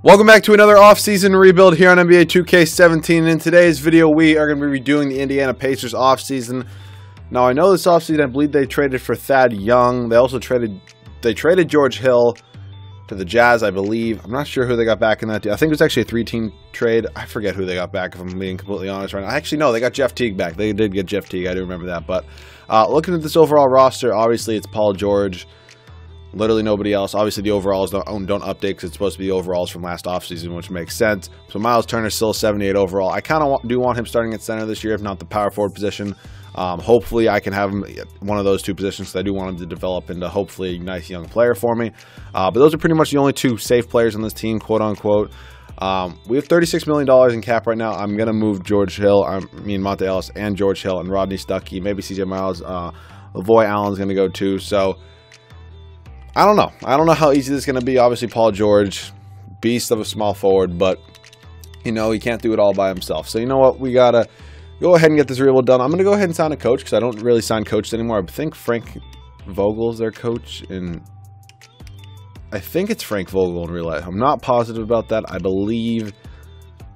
Welcome back to another off-season rebuild here on NBA 2K17. In today's video, we are going to be redoing the Indiana Pacers off-season. Now, I know this off-season, I believe they traded for Thad Young. They also traded George Hill to the Jazz, I believe. I'm not sure who they got back in that deal. I think it was actually a three-team trade. I forget who they got back, if I'm being completely honest right now. Actually, no, they got Jeff Teague back. They did get Jeff Teague. I do remember that. But looking at this overall roster, obviously it's Paul George. Literally nobody else. Obviously, the overalls don't update because it's supposed to be the overalls from last offseason, which makes sense. So Miles Turner's still 78 overall. I kind of do want him starting at center this year, if not the power forward position. Hopefully, I can have him one of those two positions because I do want him to develop into hopefully a nice young player for me. But those are pretty much the only two safe players on this team, quote unquote. We have $36 million in cap right now. I'm going to move George Hill, Monte Ellis, and George Hill, and Rodney Stuckey. Maybe CJ Miles. Lavoy Allen's going to go too. So I don't know. I don't know how easy this is going to be. Obviously, Paul George, beast of a small forward, but, you know, he can't do it all by himself. So, you know what? We got to go ahead and get this rebuild done. I'm going to go ahead and sign a coach because I don't really sign coaches anymore. I think Frank Vogel's their coach, and I think it's Frank Vogel in real life. I'm not positive about that. I believe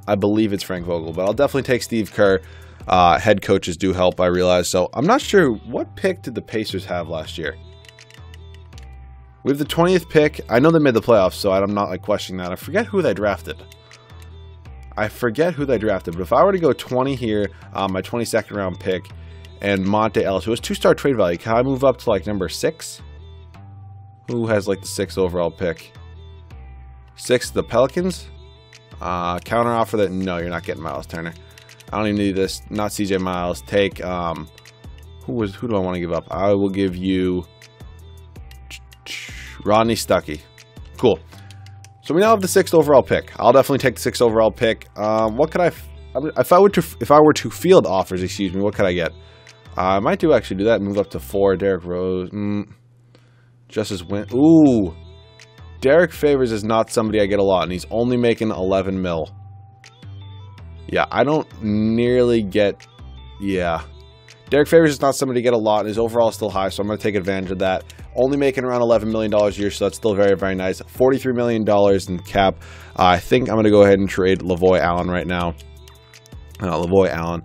it's Frank Vogel, but I'll definitely take Steve Kerr. Head coaches do help, I realize. So, I'm not sure. What pick did the Pacers have last year? We have the 20th pick. I know they made the playoffs, so I'm not questioning that. I forget who they drafted. But if I were to go 20 here, my 22nd round pick, and Monte Ellis, who has 2-star trade value, can I move up to number 6? Who has the 6th overall pick? 6, the Pelicans? Counter offer that. No, you're not getting Miles Turner. I don't even need this. Not CJ Miles. Take who do I want to give up? I will give you Rodney Stuckey. Cool. So we now have the 6th overall pick. I'll definitely take the 6th overall pick. What could if I were to field offers, excuse me, what could I get? I might actually do that and move up to 4. Derrick Rose. Justice Win. Ooh. Derrick Favors is not somebody I get a lot, and he's only making 11 mil. Yeah, I don't nearly get. Yeah. Derrick Favors is not somebody to get a lot, and his overall is still high, so I'm going to take advantage of that. Only making around $11 million a year, so that's still very, very nice. $43 million in cap. I think I'm going to go ahead and trade Lavoy Allen right now. Lavoy Allen.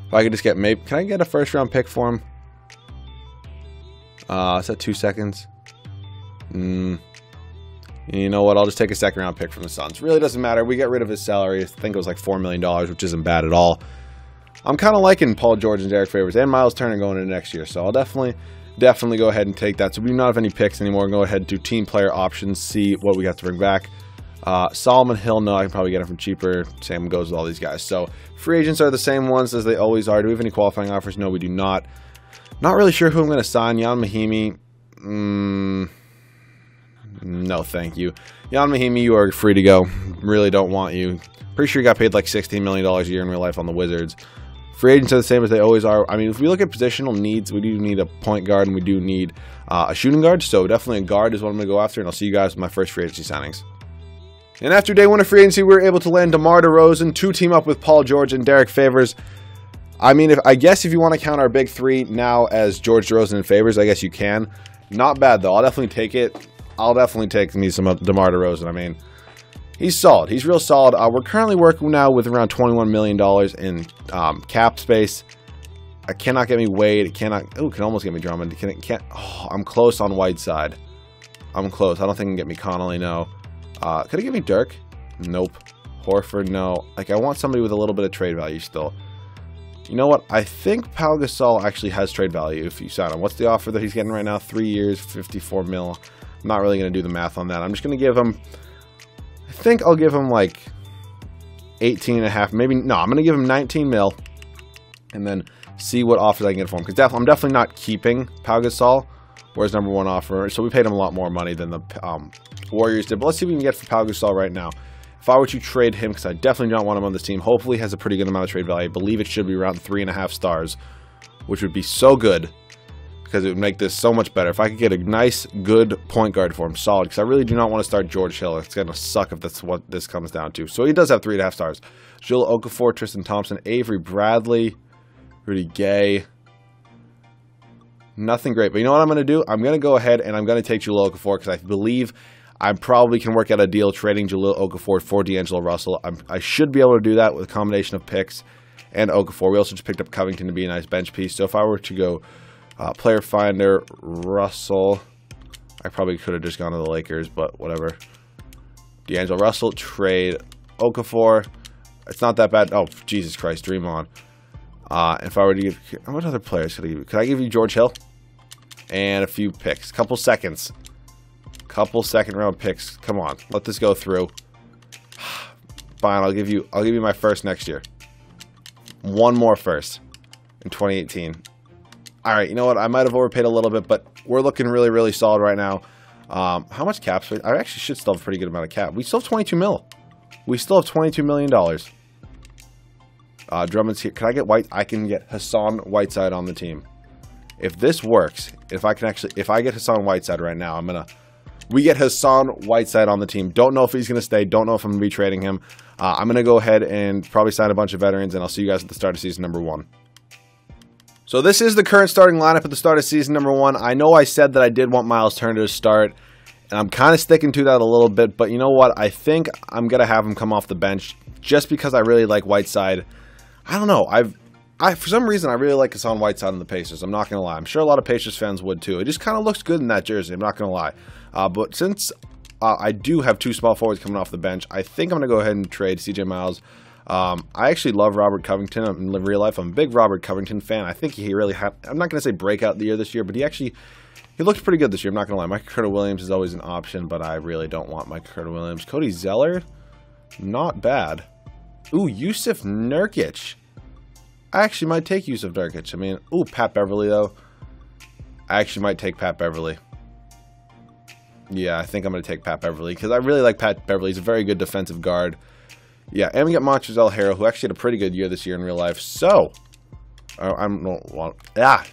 If I could just get can I get a first-round pick for him? Is that 2 seconds? You know what? I'll just take a second-round pick from the Suns. Really doesn't matter. We get rid of his salary. I think it was $4 million, which isn't bad at all. I'm kind of liking Paul George and Derrick Favors and Miles Turner going into next year, so I'll definitely go ahead and take that. So we do not have any picks anymore. Go ahead and do team player options, see what we got to bring back. Solomon Hill, no, I can probably get him from cheaper. Same goes with all these guys. So free agents are the same ones as they always are. Do we have any qualifying offers? No, we do not. Not really sure who I'm going to sign. Jan Mahimi. No, thank you. Jan Mahimi, you are free to go. Really don't want you. Pretty sure you got paid $16 million a year in real life on the Wizards. Free agents are the same as they always are. I mean, if we look at positional needs, we do need a point guard and we do need a shooting guard. So definitely a guard is what I'm going to go after, and I'll see you guys with my first free agency signings. And after day 1 of free agency, we were able to land DeMar DeRozan to team up with Paul George and Derrick Favors. I mean, I guess if you want to count our big three now as George, DeRozan, and Favors, I guess you can. Not bad, though. I'll definitely take it. I'll definitely take me some DeMar DeRozan. I mean, he's solid. He's real solid. We're currently working now with around $21 million in cap space. I cannot get me Wade. It cannot. Oh, can almost get me Drummond. Can't. Oh, I'm close on Whiteside. I'm close. I don't think it can get me Connolly. No. Could it get me Dirk? Nope. Horford? No. I want somebody with a little bit of trade value still. You know what? I think Pau Gasol actually has trade value if you sign him. What's the offer that he's getting right now? 3 years, 54 mil. I'm not really going to do the math on that. I'm just going to give him. I think I'll give him 18.5, maybe. No, I'm going to give him 19 mil and then see what offers I can get for him. Because I'm definitely not keeping Pau Gasol, whereas number 1 offer. So we paid him a lot more money than the Warriors did. But let's see what we can get for Pau Gasol right now. If I were to trade him, because I definitely don't want him on this team, hopefully he has a pretty good amount of trade value. I believe it should be around 3.5 stars, which would be so good. Because it would make this so much better. If I could get a nice, good point guard for him, solid. Because I really do not want to start George Hill. It's going to suck if that's what this comes down to. So he does have 3.5 stars. Jill Okafor, Tristan Thompson, Avery Bradley, Rudy Gay. Nothing great. But you know what I'm going to do? I'm going to go ahead and I'm going to take Jill Okafor because I believe I probably can work out a deal trading Jahlil Okafor for D'Angelo Russell. I should be able to do that with a combination of picks and Okafor. We also just picked up Covington to be a nice bench piece. So if I were to go player finder, Russell, I probably could have just gone to the Lakers, but whatever. D'Angelo Russell, trade Okafor. It's not that bad. Oh, Jesus Christ, dream on. If I were to give, how much other players could I give you? Could I give you George Hill? And a few picks. Couple seconds. Couple second round picks. Come on, let this go through. Fine, I'll give you my first next year. One more first in 2018. All right, you know what? I might have overpaid a little bit, but we're looking really, really solid right now. How much cap space? I actually should still have a pretty good amount of cap. We still have 22 mil. We still have $22 million. Drummond's here. Can I get White? I can get Hassan Whiteside on the team. If this works, if I get Hassan Whiteside right now, we get Hassan Whiteside on the team. Don't know if he's going to stay. Don't know if I'm going to be trading him. I'm going to go ahead and probably sign a bunch of veterans, and I'll see you guys at the start of season number 1. So this is the current starting lineup at the start of season number 1. I know I said that I did want Miles Turner to start, and I'm kind of sticking to that a little bit, but you know what? I think I'm going to have him come off the bench just because I really like Whiteside. I don't know. For some reason, I really like Hassan Whiteside on the Pacers. I'm not going to lie. I'm sure a lot of Pacers fans would too. It just kind of looks good in that jersey. I'm not going to lie. But since I do have 2 small forwards coming off the bench, I think I'm going to go ahead and trade CJ Miles. I actually love Robert Covington in real life. I'm a big Robert Covington fan. I think he really had, I'm not going to say breakout the year this year, but he looked pretty good this year. I'm not going to lie. Michael Carter-Williams is always an option, but I really don't want Michael Carter-Williams. Cody Zeller, not bad. Ooh, Yusuf Nurkic. I actually might take Yusuf Nurkic. I mean, ooh, Pat Beverly, though. I actually might take Pat Beverly. Yeah, I think I'm going to take Pat Beverly because I really like Pat Beverly. He's a very good defensive guard. Yeah, and we got Montrezl Harrell, who actually had a pretty good year this year in real life. So,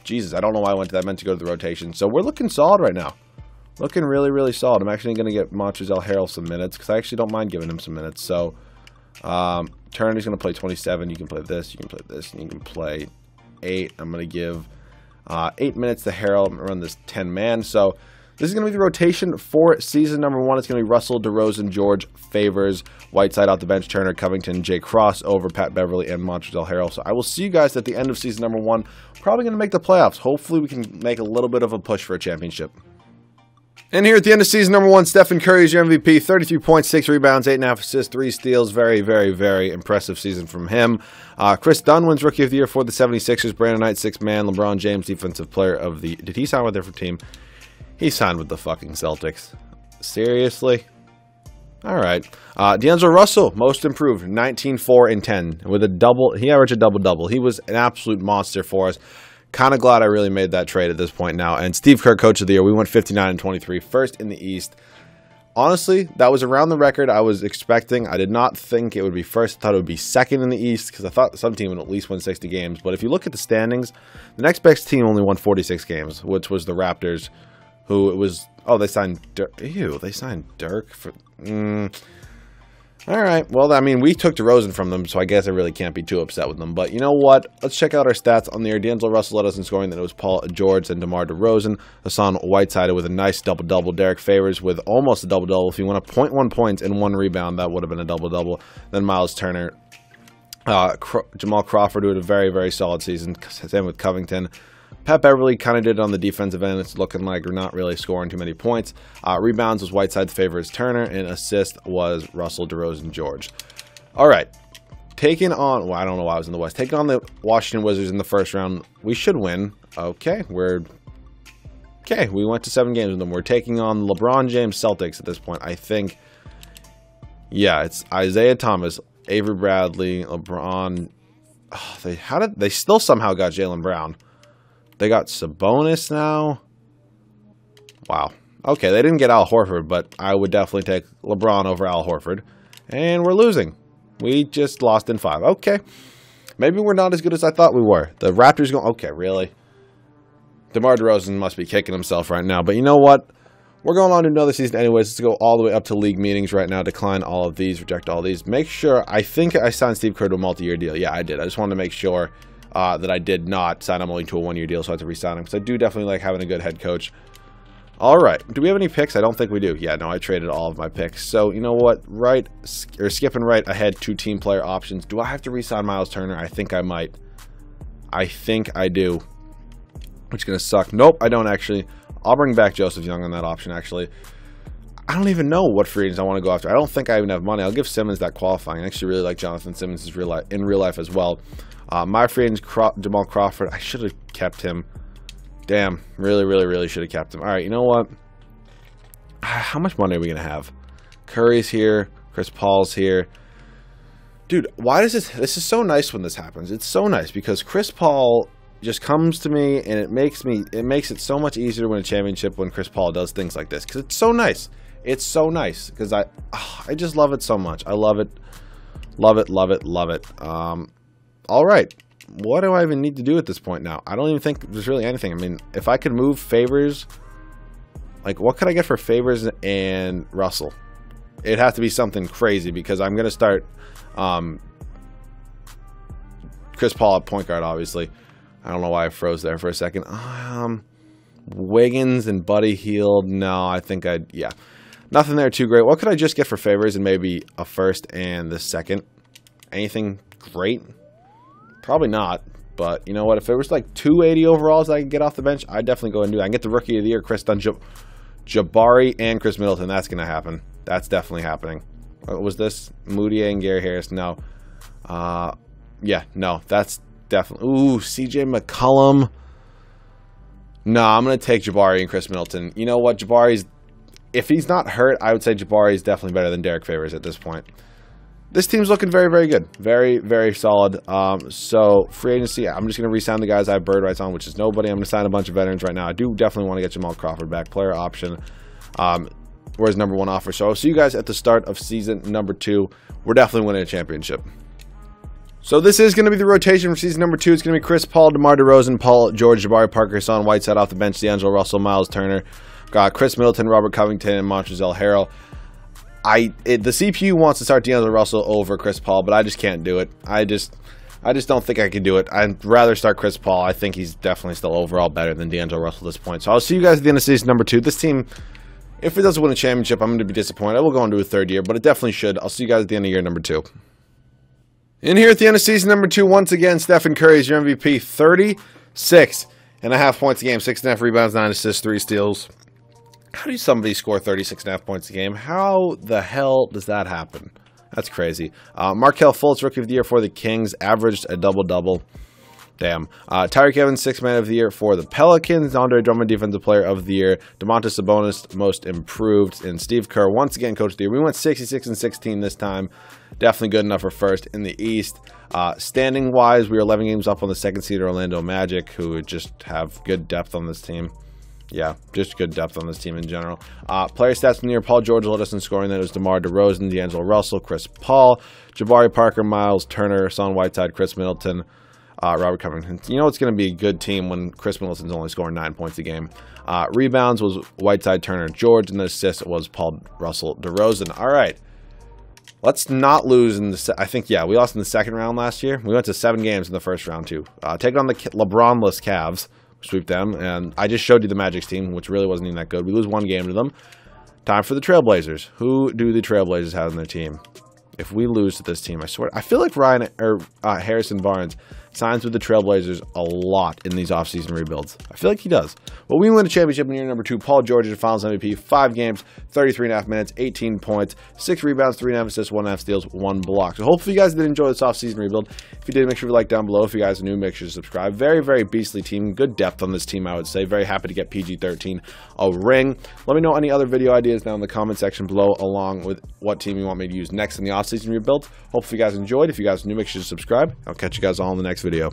Jesus, I don't know why I went to that. I meant to go to the rotation. So we're looking solid right now. Looking really, really solid. I'm actually going to get Montrezl Harrell some minutes because I actually don't mind giving him some minutes. So, Turner's going to play 27. You can play this. You can play this. And you can play 8. I'm going to give 8 minutes to Harrell. I'm going to run this 10-man. So, this is going to be the rotation for season number 1. It's going to be Russell, DeRozan, George, Favors, Whiteside out the bench, Turner, Covington, Jay Cross over Pat Beverly, and Montrezl Harrell. So I will see you guys at the end of season number 1. Probably going to make the playoffs. Hopefully we can make a little bit of a push for a championship. And here at the end of season number 1, Stephen Curry is your MVP. 33 points, 6 rebounds, 8.5 assists, 3 steals. Very, very, very impressive season from him. Chris Dunn wins Rookie of the Year for the 76ers. Brandon Knight, 6th man. LeBron James, Defensive Player of the... Did he sign with a different team? He signed with the fucking Celtics. Seriously? All right. D'Angelo Russell, most improved, 19, 4, and 10. With a double, he averaged a double-double. He was an absolute monster for us. Kind of glad I really made that trade at this point now. And Steve Kerr, Coach of the Year, we went 59 and 23, first in the East. Honestly, that was around the record I was expecting. I did not think it would be first. I thought it would be second in the East because I thought some team would at least win 60 games. But if you look at the standings, the next best team only won 46 games, which was the Raptors. Who it was? Oh, they signed Dirk. Ew, they signed Dirk for. All right. Well, I mean, we took DeRozan from them, so I guess I really can't be too upset with them. But you know what? Let's check out our stats on the air. D'Angelo Russell led us in scoring. Then it was Paul George and DeMar DeRozan. Hassan Whiteside with a nice double-double. Derrick Favors with almost a double-double. If you want to 0.1 points and 1 rebound, that would have been a double-double. Then Miles Turner. Jamal Crawford, who had a very, very solid season. Same with Covington. Pat Beverly kind of did it on the defensive end. It's looking like we're not really scoring too many points. Rebounds was Whiteside, Favors, Turner, and assist was Russell, DeRozan, George. All right. Taking on, well, I don't know why I was in the West. Taking on the Washington Wizards in the first round. We should win. Okay, we went to 7 games with them. We're taking on LeBron James Celtics at this point. I think, yeah, it's Isaiah Thomas, Avery Bradley, LeBron. Oh, they still somehow got Jaylen Brown. They got Sabonis now. Wow. Okay, they didn't get Al Horford, but I would definitely take LeBron over Al Horford. And we're losing. We just lost in 5. Okay. Maybe we're not as good as I thought we were. The Raptors go... Okay, really? DeMar DeRozan must be kicking himself right now. But you know what? We're going on to another season anyways. Let's go all the way up to league meetings right now. Decline all of these. Reject all these. Make sure... I think I signed Steve Kerr to a multi-year deal. Yeah, I did. I just wanted to make sure... that I did not sign him only to a 1-year deal, so I had to re-sign him. Because I do definitely like having a good head coach. All right. Do we have any picks? I don't think we do. Yeah, no, I traded all of my picks. So, you know what? Skipping right ahead to team player options. Do I have to re-sign Miles Turner? I think I might. I think I do. Which is going to suck. Nope, I don't actually. I'll bring back Joseph Young on that option, actually. I don't even know what free agents I want to go after. I don't think I even have money. I'll give Simmons that qualifying. I actually really like Jonathan Simmons in real life as well. My free agent, Jamal Crawford. I should have kept him. Damn, really should have kept him. All right, you know what? How much money are we going to have? Curry's here. Chris Paul's here. Dude, why does this is so nice when this happens. It's so nice because Chris Paul just comes to me and it makes it so much easier to win a championship when Chris Paul does things like this because it's so nice. It's so nice because I just love it so much. I love it. Love it. All right. What do I even need to do at this point now? I don't even think there's really anything. I mean, if I could move Favors, like what could I get for Favors and Russell? It'd have to be something crazy because I'm going to start Chris Paul at point guard, obviously. I don't know why I froze there for a second. Wiggins and Buddy Hield. No, I think yeah. Nothing there too great. What could I just get for Favors and maybe a first and the second? Anything great? Probably not, but you know what? If it was like 280 overalls that I could get off the bench, I'd definitely go and do that. I can get the Rookie of the Year, Chris Dunn, Jabari, and Chris Middleton. That's going to happen. That's definitely happening. What was this? Moutier and Gary Harris. No. Yeah, no. That's definitely... Ooh, CJ McCollum. No, I'm going to take Jabari and Chris Middleton. You know what? Jabari's... If he's not hurt, I would say Jabari is definitely better than Derrick Favors at this point. This team's looking very good. Very solid. So, free agency, I'm just going to re-sign the guys I have bird rights on, which is nobody. I'm going to sign a bunch of veterans right now. I do definitely want to get Jamal Crawford back. Player option. Where's number 1 offer? So, I'll see you guys at the start of season number 2. We're definitely winning a championship. So, this is going to be the rotation for season number 2. It's going to be Chris Paul, DeMar DeRozan, Paul George, Jabari Parker, Hassan Whiteside off the bench, D'Angelo Russell, Miles Turner. Got Chris Middleton, Robert Covington, and Montrezl Harrell. The CPU wants to start D'Angelo Russell over Chris Paul, but I just can't do it. I just don't think I can do it. I'd rather start Chris Paul. I think he's definitely still overall better than D'Angelo Russell at this point. So I'll see you guys at the end of season number 2. This team, if it doesn't win a championship, I'm going to be disappointed. I will go into a 3rd year, but it definitely should. I'll see you guys at the end of year number 2. In here at the end of season number 2, once again, Stephen Curry is your MVP. 36.5 points a game, 6.5 rebounds, 9 assists, 3 steals. How do somebody score 36.5 points a game? How the hell does that happen? That's crazy. Markelle Fultz, Rookie of the Year for the Kings, averaged a double-double. Damn. Tyreek Evans, 6th Man of the Year for the Pelicans. Andre Drummond, Defensive Player of the Year. Domantas Sabonis, Most Improved. And Steve Kerr, once again, Coach of the Year. We went 66-16 this time. Definitely good enough for first in the East. Standing-wise, we are 11 games up on the 2nd seed Orlando Magic, who just have good depth on this team. Yeah, just good depth on this team in general. Player stats from the year: Paul George led us in scoring. That was DeMar DeRozan, D'Angelo Russell, Chris Paul, Jabari Parker, Miles Turner, Hassan Whiteside, Chris Middleton, Robert Covington. You know it's going to be a good team when Chris Middleton's only scoring 9 points a game. Rebounds was Whiteside, Turner, George, and the assist was Paul, Russell, DeRozan. All right. Let's not lose in the... I think, yeah, we lost in the 2nd round last year. We went to 7 games in the 1st round, too. Taking on the LeBron-less Cavs. Sweep them, and I just showed you the Magic's team, which really wasn't even that good. We lose 1 game to them. Time for the Trailblazers. Who do the Trailblazers have on their team? If we lose to this team, I swear, I feel like Harrison Barnes signs with the Trailblazers a lot in these offseason rebuilds. I feel like he does. Well, we win a championship in year number 2. Paul George is Finals MVP. 5 games, 33.5 minutes, 18 points, 6 rebounds, 3.5 assists, 1.5 steals, 1 block. So hopefully you guys did enjoy this offseason rebuild. If you did, make sure you like down below. If you guys are new, make sure to subscribe. Very beastly team. Good depth on this team, I would say. Very happy to get PG13 a ring. Let me know any other video ideas down in the comment section below, along with what team you want me to use next in the offseason rebuild. Hopefully you guys enjoyed. If you guys are new, make sure to subscribe. I'll catch you guys all in the next video.